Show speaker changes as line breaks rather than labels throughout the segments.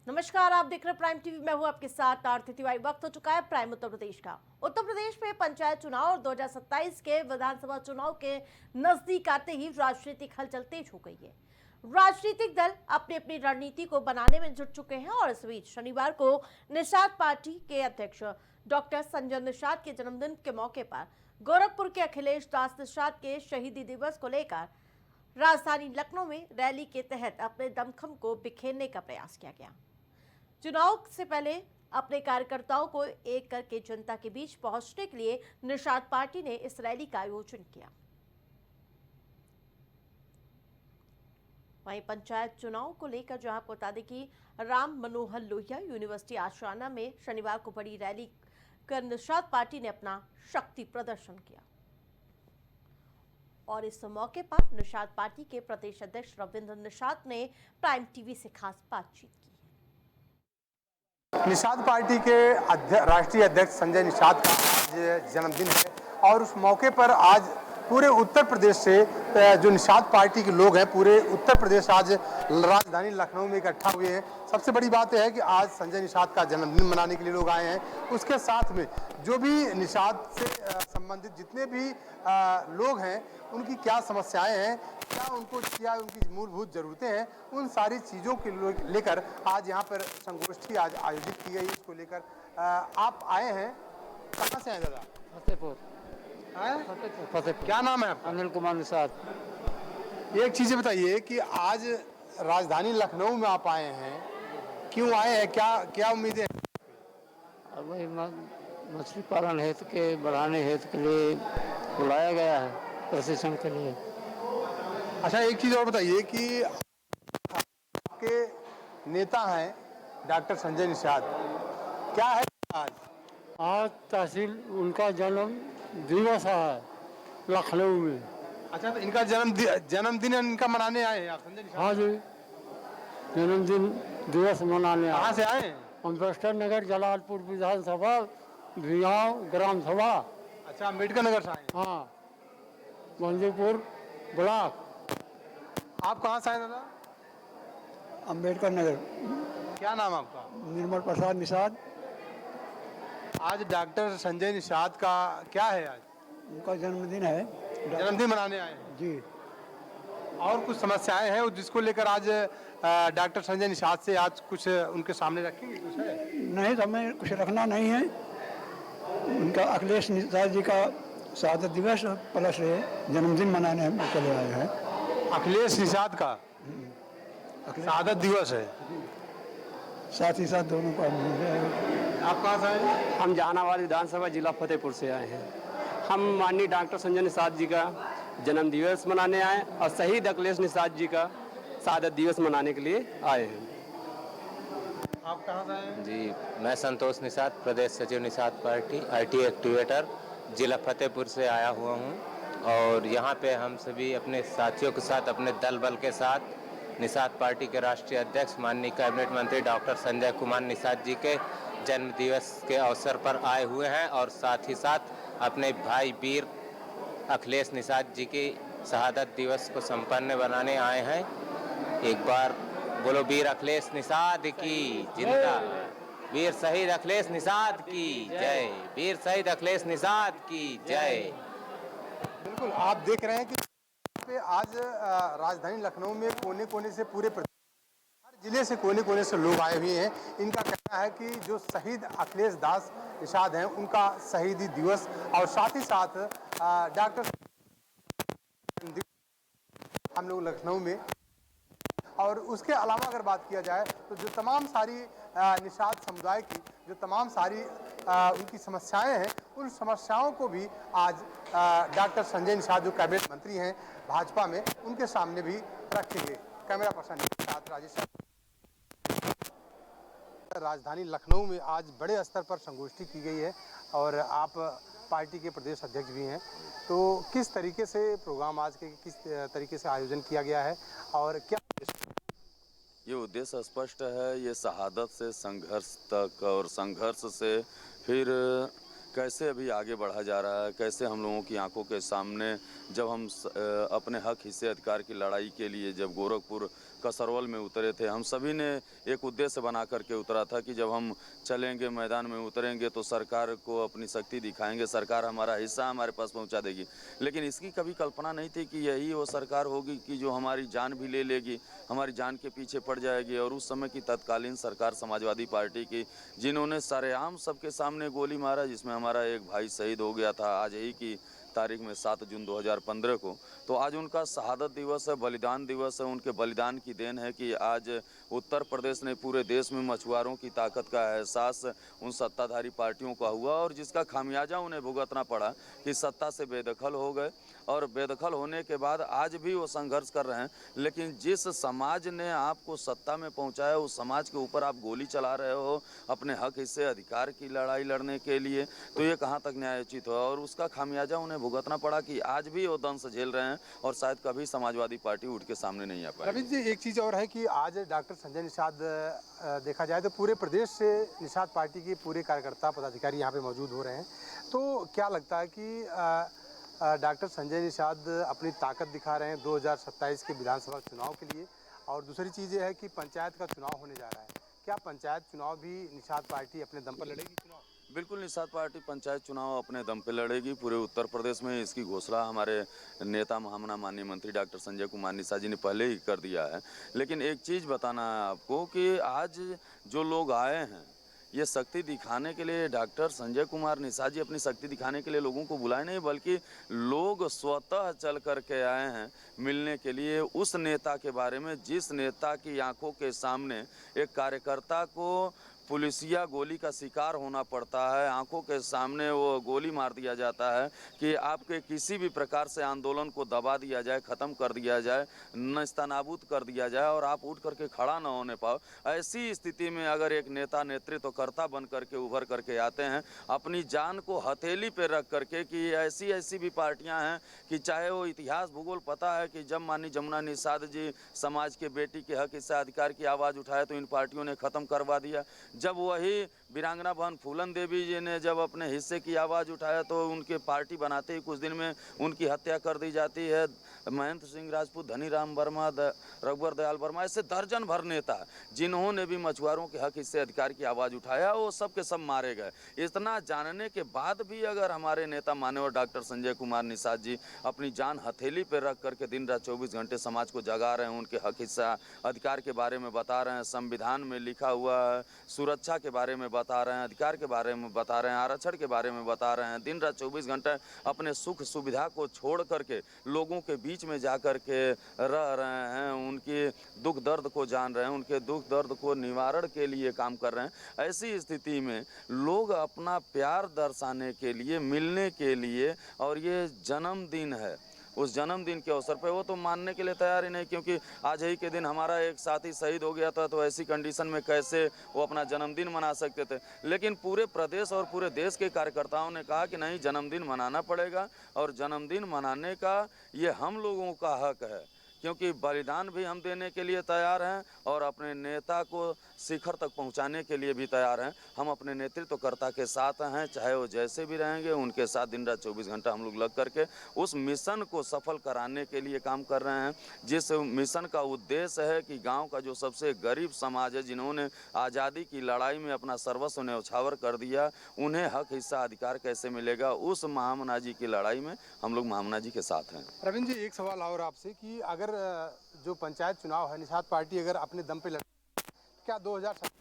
नमस्कार, आप देख रहे हैं प्राइम टीवी। मैं हूं आपके साथ आरती तिवारी। वक्त हो चुका है प्राइम उत्तर प्रदेश का। उत्तर प्रदेश में पंचायत चुनाव और 2027 के विधानसभा चुनाव के नजदीक आते ही राजनीतिक हलचल तेज हो गई है। राजनीतिक दल अपनी अपनी रणनीति को बनाने में जुट चुके हैं और इस बीच शनिवार को निषाद पार्टी के अध्यक्ष डॉक्टर संजय निषाद के जन्मदिन के मौके पर गोरखपुर के अखिलेश दास निषाद के शहीदी दिवस को लेकर राजधानी लखनऊ में रैली के तहत अपने दमखम को बिखेरने का प्रयास किया गया। चुनाव से पहले अपने कार्यकर्ताओं को एक करके जनता के बीच पहुंचने के लिए निषाद पार्टी ने इस रैली का आयोजन किया। वहीं पंचायत चुनाव को लेकर जहां आपको बता दें कि राम मनोहर लोहिया यूनिवर्सिटी आशियाना में शनिवार को बड़ी रैली कर निषाद पार्टी ने अपना शक्ति प्रदर्शन किया और इस मौके पर निषाद पार्टी के प्रदेश अध्यक्ष रविंद्र निषाद ने प्राइम टीवी से खास बातचीत की।
निषाद पार्टी के राष्ट्रीय अध्यक्ष संजय निषाद का आज जन्मदिन है और उस मौके पर आज पूरे उत्तर प्रदेश से जो निषाद पार्टी के लोग हैं पूरे उत्तर प्रदेश आज राजधानी लखनऊ में इकट्ठा हुए हैं। सबसे बड़ी बात यह है कि आज संजय निषाद का जन्मदिन मनाने के लिए लोग आए हैं। उसके साथ में जो भी निषाद से संबंधित जितने भी लोग हैं उनकी क्या समस्याएं हैं, क्या उनकी मूलभूत ज़रूरतें हैं, उन सारी चीज़ों के लेकर आज यहाँ पर संगोष्ठी आज आयोजित की गई। इसको लेकर आप आए हैं, कहाँ से हैं दादा?
फतेहपुर।
क्या नाम है आपका?
अनिल कुमार निषाद।
एक चीज़ बताइए कि आज राजधानी लखनऊ में आप आए हैं, क्यों आए हैं, क्या उम्मीदें हैं?
अब वही मछली पालन हेतु के बढ़ाने हेतु के लिए बुलाया गया है, प्रशिक्षण के लिए।
अच्छा, एक चीज़ और बताइए कि आपके नेता हैं डॉक्टर संजय निषाद, क्या है
आज तहसील उनका जन्म दिवस है लखनऊ में।
अच्छा, तो इनका जन्मदिन इनका मनाने आए हैं आप संजय निषाद?
हाँ जी, जन्मदिन दिवस मनाने
कहाँ से आए हैं?
अम्बेडकर नगर, जलालपुर विधानसभा, भियाव ग्राम सभा।
अच्छा, अम्बेडकर नगर से आए हैं।
हाँ, मंजूपुर ब्लॉक।
आप कहाँ से आए दादा?
अम्बेडकर नगर।
क्या नाम आपका?
निर्मल प्रसाद निषाद।
आज डॉक्टर संजय निषाद का क्या है? आज
उनका जन्मदिन है,
जन्मदिन मनाने आए हैं
जी।
और कुछ समस्याएं हैं जिसको लेकर आज डॉक्टर संजय निषाद से आज कुछ उनके सामने रखेंगे? कुछ है?
नहीं, तो हमें कुछ रखना नहीं है। उनका अखिलेश निषाद जी का शहादत दिवस प्लस जन्मदिन मनाने हम चले आए हैं।
अखिलेश निषाद का शहादत दिवस है,
साथ ही साथ दोनों का।
आप कहाँ से आए?
हम जहानाबाद विधानसभा जिला फतेहपुर से आए हैं। हम माननीय डॉक्टर संजय निषाद जी का जन्म दिवस मनाने आए और शहीद अखिलेश निषाद जी का शहादत दिवस मनाने के लिए आए हैं।
आप कहाँ से आए?
जी, मैं संतोष निषाद, प्रदेश सचिव निषाद पार्टी, आईटी एक्टिवेटर, जिला फतेहपुर से आया हुआ हूँ और यहाँ पे हम सभी अपने साथियों के साथ, अपने दल बल के साथ निषाद पार्टी के राष्ट्रीय अध्यक्ष माननीय कैबिनेट मंत्री डॉक्टर संजय कुमार निषाद जी के जन्म दिवस के अवसर पर आए हुए हैं और साथ ही साथ अपने भाई वीर अखिलेश निषाद जी की शहादत दिवस को संपन्न बनाने आए हैं। एक बार बोलो वीर अखिलेश निषाद की जिंदा, वीर शहीद अखिलेश निषाद की जय, वीर शहीद अखिलेश निषाद की जय।
बिल्कुल, आप देख रहे हैं कि आज राजधानी लखनऊ में कोने कोने से पूरे हर जिले से कोने कोने से लोग आए हुए हैं। इनका कहना है कि जो शहीद अखिलेश दास निषाद हैं उनका शहीदी दिवस और साथ ही साथ डॉक्टर हम लोग लखनऊ में, और उसके अलावा अगर बात किया जाए तो जो तमाम सारी निषाद समुदाय की जो तमाम सारी उनकी समस्याएं हैं उन समस्याओं को भी आज डॉक्टर संजय निषाद जो कैबिनेट मंत्री हैं भाजपा में, उनके सामने भी रखेंगे। कैमरा पर्सन के साथ राजेश। राजधानी लखनऊ में आज बड़े स्तर पर संगोष्ठी की गई है और आप पार्टी के प्रदेश अध्यक्ष भी हैं, तो किस तरीके से प्रोग्राम आज के किस तरीके से आयोजन किया गया है और क्या?
ये उद्देश्य स्पष्ट है, ये शहादत से संघर्ष तक और संघर्ष से फिर कैसे अभी आगे बढ़ा जा रहा है, कैसे हम लोगों की आंखों के सामने जब हम अपने हक हिस्से अधिकार की लड़ाई के लिए जब गोरखपुर कसरवल में उतरे थे। हम सभी ने एक उद्देश्य बना करके उतरा था कि जब हम चलेंगे, मैदान में उतरेंगे तो सरकार को अपनी शक्ति दिखाएंगे, सरकार हमारा हिस्सा हमारे पास पहुंचा देगी। लेकिन इसकी कभी कल्पना नहीं थी कि यही वो सरकार होगी कि जो हमारी जान भी ले लेगी, हमारी जान के पीछे पड़ जाएगी। और उस समय की तत्कालीन सरकार समाजवादी पार्टी की, जिन्होंने सरेआम सबके सामने गोली मारा, जिसमें हमारा एक भाई शहीद हो गया था आज ही की तारीख में 7 जून 2015 को। तो आज उनका शहादत दिवस है, बलिदान दिवस है। उनके बलिदान की देन है कि आज उत्तर प्रदेश ने पूरे देश में मछुआरों की ताकत का एहसास उन सत्ताधारी पार्टियों का हुआ, और जिसका खामियाजा उन्हें भुगतना पड़ा कि सत्ता से बेदखल हो गए। और बेदखल होने के बाद आज भी वो संघर्ष कर रहे हैं। लेकिन जिस समाज ने आपको सत्ता में पहुंचाया, उस समाज के ऊपर आप गोली चला रहे हो अपने हक हिस्से अधिकार की लड़ाई लड़ने के लिए, तो ये कहाँ तक न्यायोचित हो। और उसका खामियाजा उन्हें भुगतना पड़ा कि आज भी वो दंश झेल रहे हैं, और शायद कभी समाजवादी पार्टी उठ के सामने नहीं आ पाई।
रविंद्र जी, एक चीज़ और है कि आज डॉक्टर संजय निषाद देखा जाए तो पूरे प्रदेश से निषाद पार्टी के पूरे कार्यकर्ता पदाधिकारी यहाँ पे मौजूद हो रहे हैं। तो क्या लगता है कि डॉक्टर संजय निषाद अपनी ताकत दिखा रहे हैं 2027 के विधानसभा चुनाव के लिए? और दूसरी चीज़ ये है कि पंचायत का चुनाव होने जा रहा है, क्या पंचायत चुनाव भी निषाद पार्टी अपने दम पर लड़ेगी चुनाव?
बिल्कुल, निषाद पार्टी पंचायत चुनाव अपने दम पे लड़ेगी पूरे उत्तर प्रदेश में। इसकी घोषणा हमारे नेता महामना माननीय मंत्री डॉक्टर संजय कुमार निषाद जी ने पहले ही कर दिया है। लेकिन एक चीज़ बताना है आपको कि आज जो लोग आए हैं ये शक्ति दिखाने के लिए, डॉक्टर संजय कुमार निषाद जी अपनी शक्ति दिखाने के लिए लोगों को बुलाए नहीं, बल्कि लोग स्वतः चल करके आए हैं मिलने के लिए उस नेता के बारे में जिस नेता की आंखों के सामने एक कार्यकर्ता को पुलिसिया गोली का शिकार होना पड़ता है, आंखों के सामने वो गोली मार दिया जाता है कि आपके किसी भी प्रकार से आंदोलन को दबा दिया जाए, ख़त्म कर दिया जाए, नस्तनाबूद कर दिया जाए और आप उठ करके खड़ा न होने पाओ। ऐसी स्थिति में अगर एक नेता नेतृत्वकर्ता बन करके उभर करके आते हैं अपनी जान को हथेली पे रख करके, कि ऐसी भी पार्टियां हैं कि चाहे वो इतिहास भूगोल पता है कि जब माननीय जमुना निषाद जी समाज के बेटी के हक हिस्सा अधिकार की आवाज़ उठाए तो इन पार्टियों ने ख़त्म करवा दिया। जब वही वीरांगना बहन फूलन देवी जी ने जब अपने हिस्से की आवाज़ उठाया तो उनके पार्टी बनाते ही कुछ दिन में उनकी हत्या कर दी जाती है। महेंद्र सिंह राजपूत, धनीराम वर्मा, रघुवर दयाल वर्मा, ऐसे दर्जन भर नेता जिन्होंने भी मछुआरों के हक हिस्से अधिकार की आवाज़ उठाया, वो सब के सब मारे गए। इतना जानने के बाद भी अगर हमारे नेता माननीय डॉक्टर संजय कुमार निषाद जी अपनी जान हथेली पर रख करके दिन रात 24 घंटे समाज को जगा रहे हैं, उनके हक हिस्सा अधिकार के बारे में बता रहे हैं, संविधान में लिखा हुआ सुरक्षा के बारे में बता रहे हैं, अधिकार के बारे में बता रहे हैं, आरक्षण के बारे में बता रहे हैं, दिन रात 24 घंटे अपने सुख सुविधा को छोड़ करके लोगों के बीच में जा कर के रह रहे हैं, उनके दुख दर्द को जान रहे हैं, उनके दुख दर्द को निवारण के लिए काम कर रहे हैं। ऐसी स्थिति में लोग अपना प्यार दर्शाने के लिए, मिलने के लिए, और ये जन्मदिन है, उस जन्मदिन के अवसर पर वो तो मानने के लिए तैयार ही नहीं, क्योंकि आज ही के दिन हमारा एक साथी शहीद हो गया था, तो ऐसी कंडीशन में कैसे वो अपना जन्मदिन मना सकते थे। लेकिन पूरे प्रदेश और पूरे देश के कार्यकर्ताओं ने कहा कि नहीं, जन्मदिन मनाना पड़ेगा, और जन्मदिन मनाने का ये हम लोगों का हक है, क्योंकि बलिदान भी हम देने के लिए तैयार हैं और अपने नेता को शिखर तक पहुंचाने के लिए भी तैयार हैं। हम अपने नेतृत्वकर्ता के साथ हैं, चाहे वो जैसे भी रहेंगे, उनके साथ दिन रात 24 घंटा हम लोग लग करके उस मिशन को सफल कराने के लिए काम कर रहे हैं, जिस मिशन का उद्देश्य है कि गांव का जो सबसे गरीब समाज है, जिन्होंने आज़ादी की लड़ाई में अपना सर्वस्व न्यौछावर कर दिया, उन्हें हक हिस्सा अधिकार कैसे मिलेगा, उस महामना जी की लड़ाई में हम लोग महामना जी के साथ हैं।
रविंद्र जी, एक सवाल और आपसे कि अगर जो पंचायत चुनाव है, निषाद पार्टी अगर अपने दम पे क्या 2027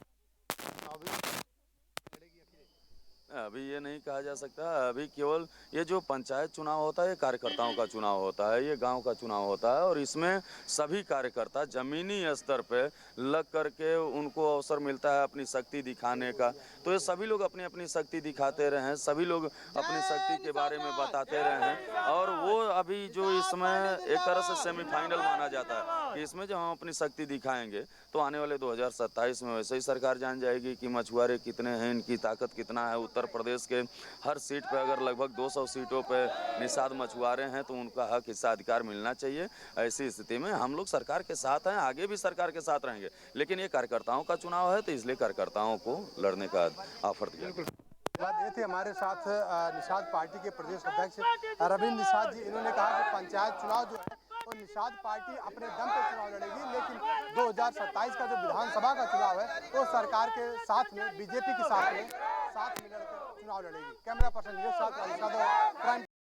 अभी ये नहीं कहा जा सकता। अभी केवल ये जो पंचायत चुनाव होता है ये कार्यकर्ताओं का चुनाव होता है, ये गांव का चुनाव होता है, और इसमें सभी कार्यकर्ता जमीनी स्तर पे लग करके उनको अवसर मिलता है अपनी शक्ति दिखाने का। तो ये सभी लोग अपनी अपनी शक्ति दिखाते रहे हैं, सभी लोग अपनी शक्ति के बारे में बताते रहे हैं, और वो अभी जो इसमें एक तरह से सेमीफाइनल माना जाता है कि इसमें जब हम अपनी शक्ति दिखाएंगे तो आने वाले 2027 में वैसे ही सरकार जान जाएगी कि मछुआरे कितने हैं, इनकी ताकत कितना है। उत्तर प्रदेश के हर सीट पे अगर लगभग 200 सीटों पे निषाद मछुआरे हैं तो उनका हक हिस्सा अधिकार मिलना चाहिए। ऐसी स्थिति में हम लोग सरकार के साथ हैं, आगे भी सरकार के साथ रहेंगे, लेकिन ये कार्यकर्ताओं का चुनाव है तो इसलिए कार्यकर्ताओं को लड़ने का ऑफर दिया।
बात ये थी हमारे साथ निषाद पार्टी के प्रदेश अध्यक्ष रविंद्र निषाद जी। इन्होंने कहा कि पंचायत चुनाव जो है तो निषाद पार्टी अपने दम पे चुनाव लड़ेगी, लेकिन 2027 का जो विधानसभा का चुनाव है वो सरकार के साथ में, बीजेपी के साथ में लड़कर चुनाव लड़ेगी। कैमरा पर्सन के साथ